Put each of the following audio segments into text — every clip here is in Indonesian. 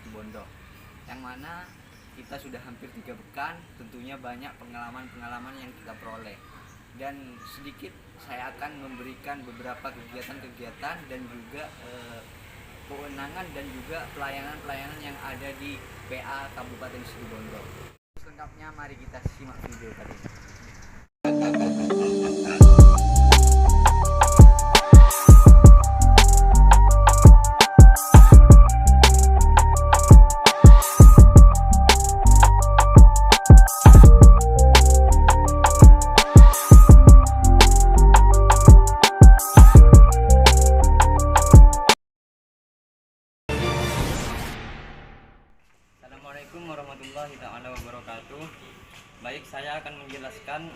Situbondo, yang mana kita sudah hampir 3 pekan. Tentunya banyak pengalaman-pengalaman yang kita peroleh, dan sedikit saya akan memberikan beberapa kegiatan-kegiatan dan juga kewenangan dan juga pelayanan-pelayanan yang ada di PA Kabupaten Situbondo. Selengkapnya mari kita simak video kali ini. Assalamualaikum warahmatullahi wabarakatuh. Baik, saya akan menjelaskan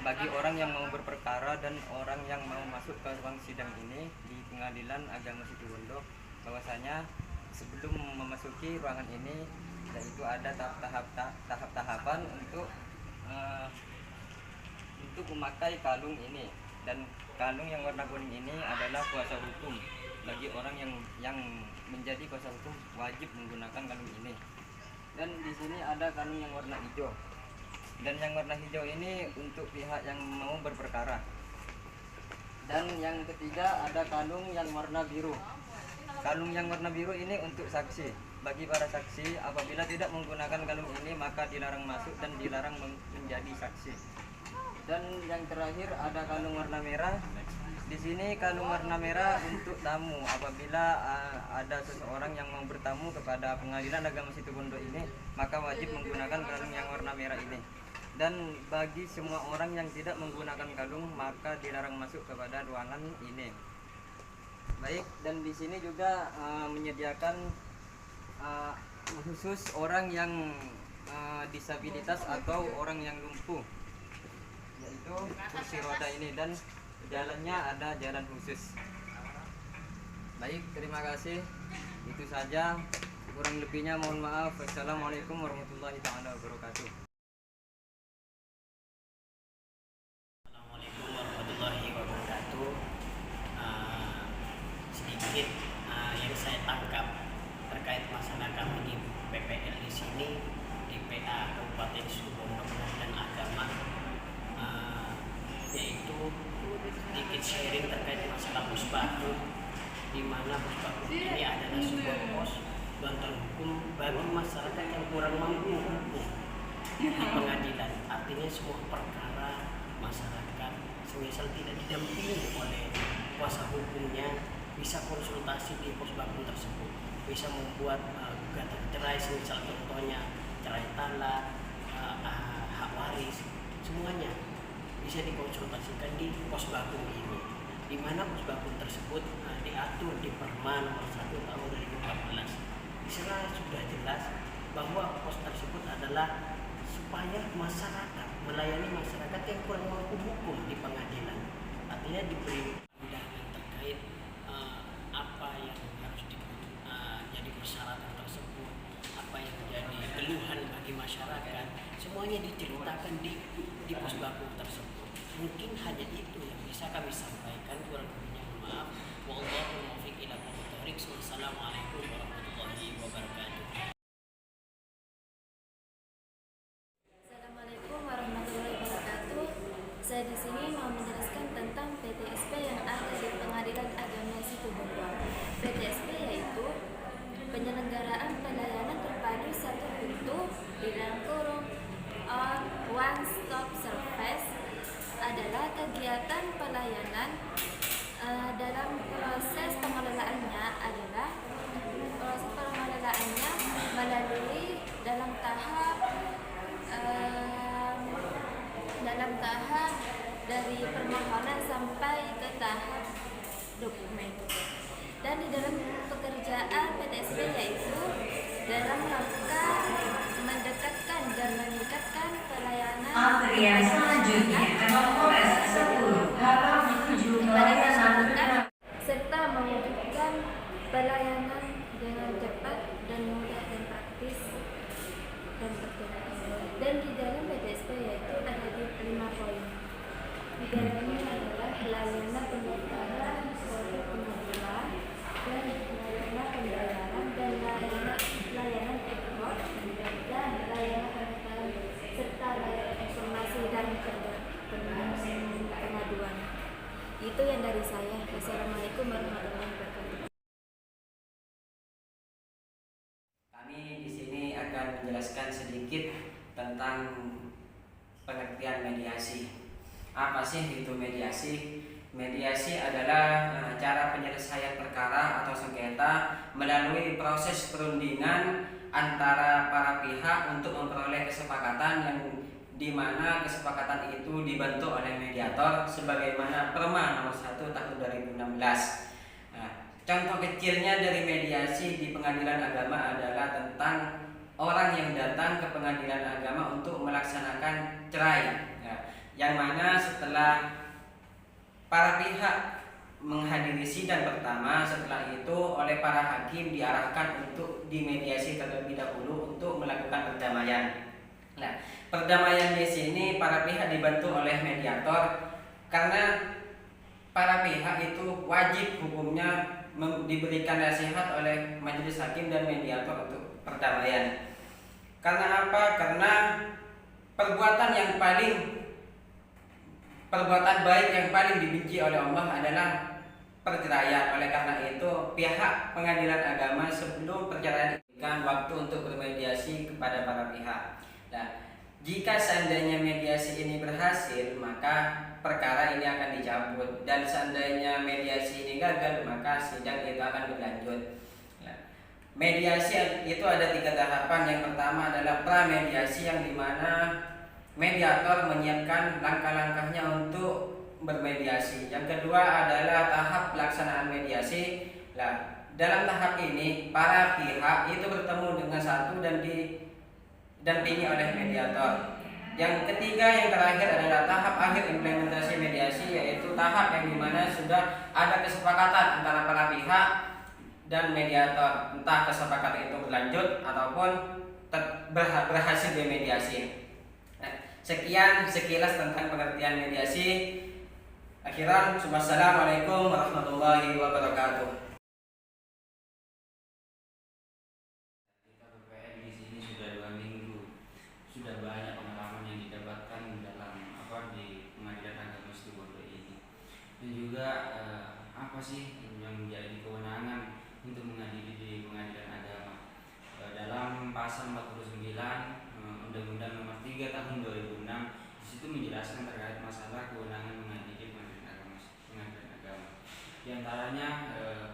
bagi orang yang mau berperkara dan orang yang mau masuk ke ruang sidang ini di Pengadilan Agama Situbondo, bahwasanya sebelum memasuki ruangan ini yaitu ada tahap-tahapan untuk memakai kalung ini, dan kalung yang warna kuning ini adalah kuasa hukum. Bagi orang yang menjadi kuasa hukum wajib menggunakan kalung ini. Dan di sini ada kalung yang warna hijau. Dan yang warna hijau ini untuk pihak yang mau berperkara. Dan yang ketiga ada kalung yang warna biru. Kalung yang warna biru ini untuk saksi. Bagi para saksi, apabila tidak menggunakan kalung ini maka dilarang masuk dan dilarang menjadi saksi. Dan yang terakhir ada kalung warna merah. Di sini kalung warna merah untuk tamu. Apabila ada seseorang yang mau bertamu kepada Pengadilan Agama Situbondo ini, maka wajib menggunakan kalung yang warna merah ini. Dan bagi semua orang yang tidak menggunakan kalung, maka dilarang masuk kepada ruangan ini. Baik, dan di sini juga menyediakan khusus orang yang disabilitas atau orang yang lumpuh, yaitu kursi roda ini, dan jalannya ada jalan khusus. Baik, terima kasih. Itu saja, kurang lebihnya mohon maaf. Wassalamualaikum warahmatullahi wabarakatuh. Assalamualaikum warahmatullahi wabarakatuh. Sedikit yang saya tangkap terkait masalah kami di PPL di sini, di PA Kabupaten Situbondo dan Agama, yaitu sedikit sharing terkait masalah Pusbahkum, di mana Pusbahkum ini adalah sebuah pos bantuan hukum bagi masyarakat yang kurang mampu hukum di pengadilan. Artinya semua perkara masyarakat semisal tidak didampingi oleh kuasa hukumnya bisa konsultasi di Pusbahkum tersebut, bisa membuat gugatan cerai, semisal contohnya cerai talak, hak waris, semuanya bisa dikonsultasikan di Pusbahkum ini, di mana Pusbahkum tersebut diatur di Perma nomor 1 tahun 2014. Di sana sudah jelas bahwa pos tersebut adalah supaya masyarakat, melayani masyarakat yang kurang mampu hukum di pengadilan. Artinya diberi undangan terkait apa yang harus jadi persyaratan tersebut, apa yang menjadi keluhan bagi masyarakat, semuanya diceritakan di Pusbahkum tersebut. Mungkin hanya itu yang bisa kami sampaikan, kurang lebihnya mohon maaf. Wallahu muwaffiq ila aqwamit thoriq. Wassalamualaikum warahmatullahi wabarakatuh. Assalamualaikum warahmatullahi wabarakatuh. Saya di sini mau menjelaskan tentang PTSP yang ada di Pengadilan Agama Situbondo. PTSP yaitu penyelenggaraan pelayanan terpadu satu pintu di dalam kurung or one stop service, adalah kegiatan pelayanan dalam proses pengelolaannya melalui dalam tahap dari permohonan sampai ke tahap dokumen. Dan di dalam pekerjaan PTSP yaitu dalam rangka mendekatkan dan meningkatkan pelayanan Antrian selanjutnya Polres 10 Habang menuju kepada pelayanan masyarakat, serta mewujudkan pelayanan dengan cepat dan mudah dan praktis dan tertib. Dan di dalam PTSP yaitu ada 5 poin. Di dalamnya adalah layanan pendaftaran, produk pengadilan, dan layanan pembayaran dan layanan menjelaskan sedikit tentang pengertian mediasi. Apa sih itu mediasi? Mediasi adalah cara penyelesaian perkara atau sengketa melalui proses perundingan antara para pihak untuk memperoleh kesepakatan yang di mana kesepakatan itu dibentuk oleh mediator sebagaimana Perma nomor 1 tahun 2016. Contoh kecilnya dari mediasi di pengadilan agama adalah tentang orang yang datang ke pengadilan agama untuk melaksanakan cerai, yang mana setelah para pihak menghadiri sidang pertama, setelah itu oleh para hakim diarahkan untuk dimediasi terlebih dahulu untuk melakukan perdamaian. Nah, perdamaian di sini para pihak dibantu oleh mediator karena para pihak itu wajib hukumnya diberikan nasihat oleh majelis hakim dan mediator untuk perdamaian. Karena apa? Karena perbuatan baik yang paling dibenci oleh Allah adalah perceraian. Oleh karena itu, pihak pengadilan agama sebelum perceraian diberikan waktu untuk bermediasi kepada para pihak. Nah, jika seandainya mediasi ini berhasil, maka perkara ini akan dicabut, dan seandainya mediasi ini gagal, maka sidang itu akan berlanjut. Mediasi itu ada 3 tahapan. Yang pertama adalah pramediasi, yang dimana mediator menyiapkan langkah-langkahnya untuk bermediasi. Yang kedua adalah tahap pelaksanaan mediasi. Nah, dalam tahap ini para pihak itu bertemu dengan satu dan didampingi oleh mediator. Yang ketiga, yang terakhir adalah tahap akhir implementasi mediasi, yaitu tahap yang dimana sudah ada kesepakatan antara para pihak dan mediator, entah kesepakatan itu berlanjut ataupun berhasil dimediasi. Sekian sekilas tentang pengertian mediasi. Akhiran, wassalamualaikum warahmatullahi wabarakatuh. Kita BPN di sini sudah 2 minggu, sudah banyak pengalaman yang didapatkan dalam di pengadilan agama Situbondo ini, dan juga apa sih yang menjadi kewenangan untuk mengadili di pengadilan agama. Dalam pasal 49 Undang-Undang Nomor 3 Tahun 2006, di situ menjelaskan terkait masalah kewenangan mengadili pengadilan agama. Di antaranya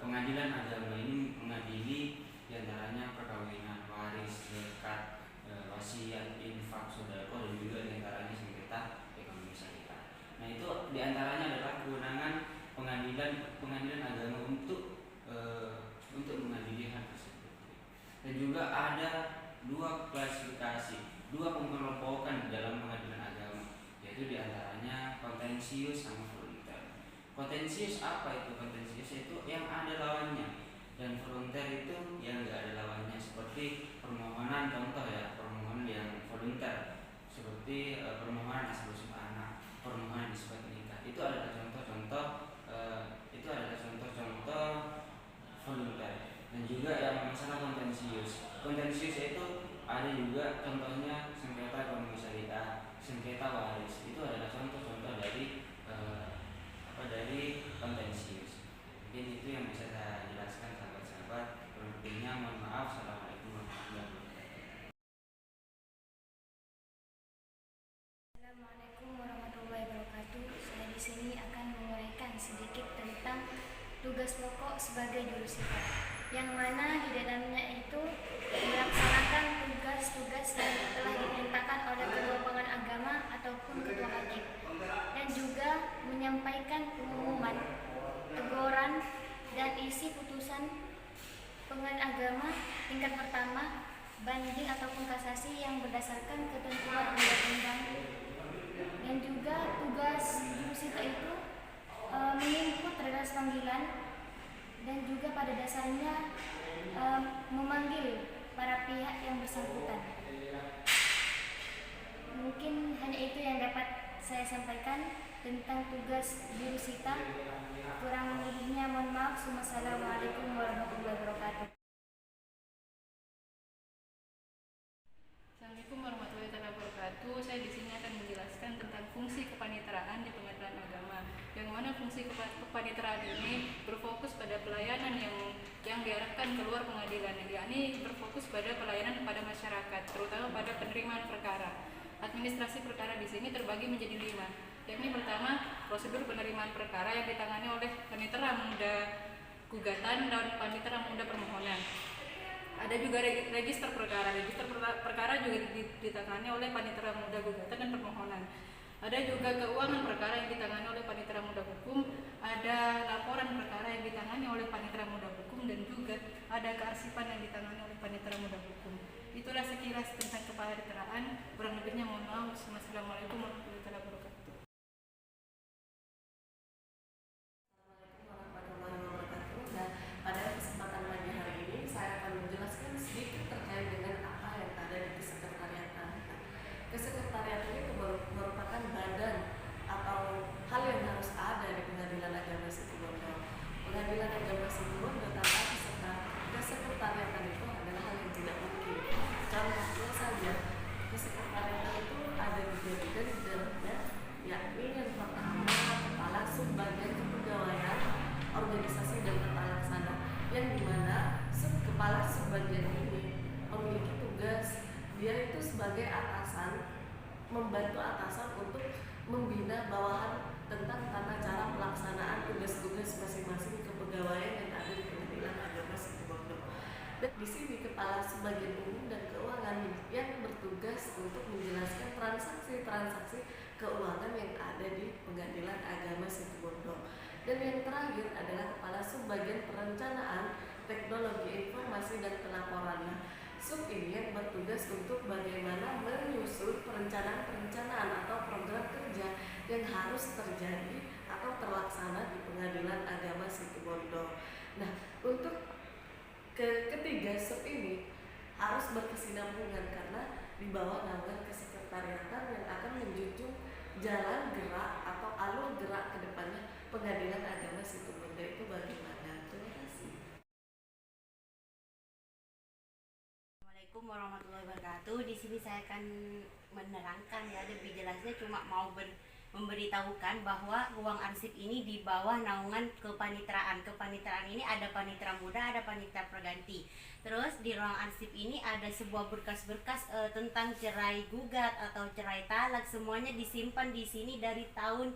pengadilan agama ini mengadili di antaranya perkawinan, waris, zakat, wasiat, infak, sedekah, dan juga di antaranya sengketa ekonomi syariah. Nah, itu di antaranya adalah kewenangan pengadilan agama untuk mengadili hal tersebut. Dan juga ada 2 klasifikasi, 2 pengelompokan dalam pengadilan agama, yaitu di antaranya kontensius sama volunter. Kontensius apa itu? Kontensius itu yang ada lawannya, dan volunter itu yang enggak ada lawannya, seperti permohonan, contoh ya, permohonan yang volunter seperti permohonan asal usul anak, permohonan isbat nikah. Itu adalah contoh-contoh volunter. Dan juga yang masalah kontensius. Kontensius itu ada juga contohnya sengketa ekonomi syariah, sengketa waris. Itu adalah contoh-contoh dari kontensius. Mungkin itu yang bisa saya jelaskan, sahabat-sahabat. Lebihnya mohon maaf. Assalamualaikum warahmatullahi wabarakatuh. Assalamualaikum warahmatullahi wabarakatuh. Saya di sini akan menguraikan sedikit tentang tugas pokok sebagai jurusita, yang mana di dalamnya itu melaksanakan tugas-tugas yang telah diperintahkan oleh ketua pengadilan agama ataupun ketua hakim, dan juga menyampaikan pengumuman, teguran, dan isi putusan pengadilan agama tingkat pertama, banding ataupun kasasi yang berdasarkan ketentuan undang-undang. Dan juga tugas jurusita itu menginput terhadap panggilan, dan juga pada dasarnya memanggil para pihak yang bersangkutan. Mungkin hanya itu yang dapat saya sampaikan tentang tugas jurusita. Kurang lebihnya mohon maaf. Wassalamualaikum warahmatullahi wabarakatuh. Assalamualaikum warahmatullahi wabarakatuh. Saya di sini akan menjelaskan tentang fungsi kepanitraan di pengadilan agama. Yang mana fungsi kepanitraan ini berfokus pada pelayanan yang diarahkan keluar pengadilan, yakni berfokus pada pelayanan kepada masyarakat, terutama penerimaan perkara. Administrasi perkara di sini terbagi menjadi 5, yakni pertama prosedur penerimaan perkara yang ditangani oleh panitera muda gugatan dan panitera muda permohonan. Ada juga register perkara. Register perkara juga ditangani oleh panitera muda gugatan dan permohonan. Ada juga keuangan perkara yang ditangani oleh panitera muda hukum. Ada laporan perkara yang ditangani oleh panitera muda hukum, dan juga ada kearsipan yang ditangani oleh panitera muda hukum. Itulah sekilas tentang kepaniteraan. Kurang lebihnya mohon maaf. Wassalamualaikum warahmatullahi wabarakatuh. Pada kesempatan pagi hari ini saya akan menjelaskan sedikit terkait dengan apa yang ada di kesekretariatan. Kesekretariat ini merupakan badan atau hal yang harus ada di Pengadilan Agama Situbondo. Pengadilan Agama Situbondo tanpa kesekretariatan itu adalah hal yang tidak mungkin. Contohnya saja, kesekretariatan itu ada dijadikan di dalamnya, yakni yang pertama kepala subbagian kepegawaian, organisasi dan tata laksana, yang dimana kepala subbagian ini memiliki tugas, dia itu sebagai atasan, membantu atasan untuk membina bawahan tentang tata cara pelaksanaan tugas-tugas masing-masing kepegawaian yang ada di Pengadilan Agama Situbondo. Dan di sini kepala subbagian umum dan keuangan yang bertugas untuk menjelaskan transaksi-transaksi keuangan yang ada di Pengadilan Agama Situbondo. Dan yang terakhir adalah kepala subbagian perencanaan, teknologi informasi dan pelaporan. Sub ini yang bertugas untuk bagaimana menyusun perencanaan atau program kerja yang harus terjadi atau terlaksana di Pengadilan Agama Situbondo. Nah, untuk ketiga sub ini harus berkesinambungan karena di bawah naungan kesekretariatan yang akan menjunjung jalan gerak atau alur gerak ke depannya Pengadilan Agama Situbondo itu bagaimana. Terima kasih. Assalamualaikum warahmatullahi wabarakatuh. Di sini saya akan menerangkan ya, lebih jelasnya cuma mau memberitahukan bahwa ruang arsip ini di bawah naungan kepaniteraan. Kepaniteraan ini ada panitera muda, ada panitera perganti. Terus di ruang arsip ini ada sebuah berkas-berkas tentang cerai gugat atau cerai talak, semuanya disimpan di sini dari tahun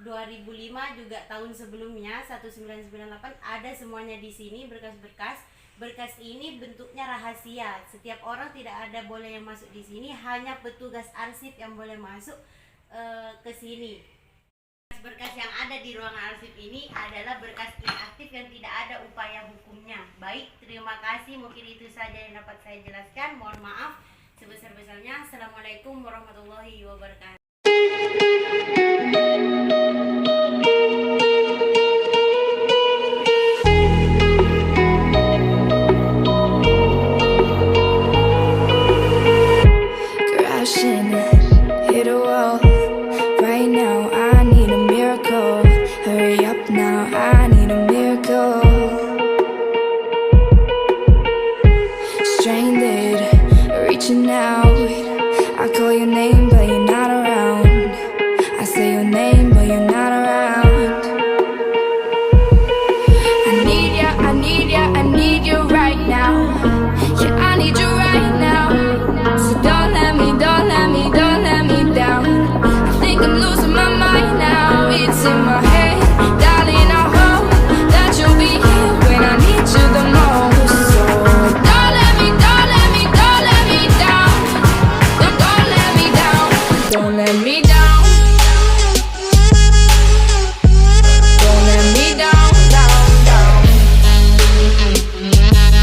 2005 juga tahun sebelumnya 1998 ada semuanya di sini berkas-berkas. Berkas ini bentuknya rahasia. Setiap orang tidak ada boleh yang masuk di sini, hanya petugas arsip yang boleh masuk ke sini. Berkas yang ada di ruang arsip ini adalah berkas inaktif yang tidak ada upaya hukumnya. Baik, terima kasih. Mungkin itu saja yang dapat saya jelaskan. Mohon maaf sebesar-besarnya. Assalamualaikum warahmatullahi wabarakatuh. Crashing, hit a wall. Right now, I need a miracle. Hurry up now, I need a miracle. Stranded, reaching out. I call your name, but you're not around. I say your name, but you're not around. I need ya, I need ya, I need you right now. Yeah, I need you right now. So don't let me down. I think I'm losing my mind now. It's in my head, darling. I hope that you'll be here when I need you the most. So don't let me down. Don't let me down. Don't let me down. Don't let me down.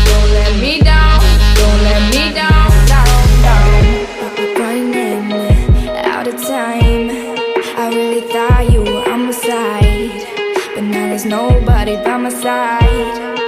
Don't let me down. Don't let me down. Don't let me down. Running out of time. I really thought you were on my side, but now there's nobody by my side.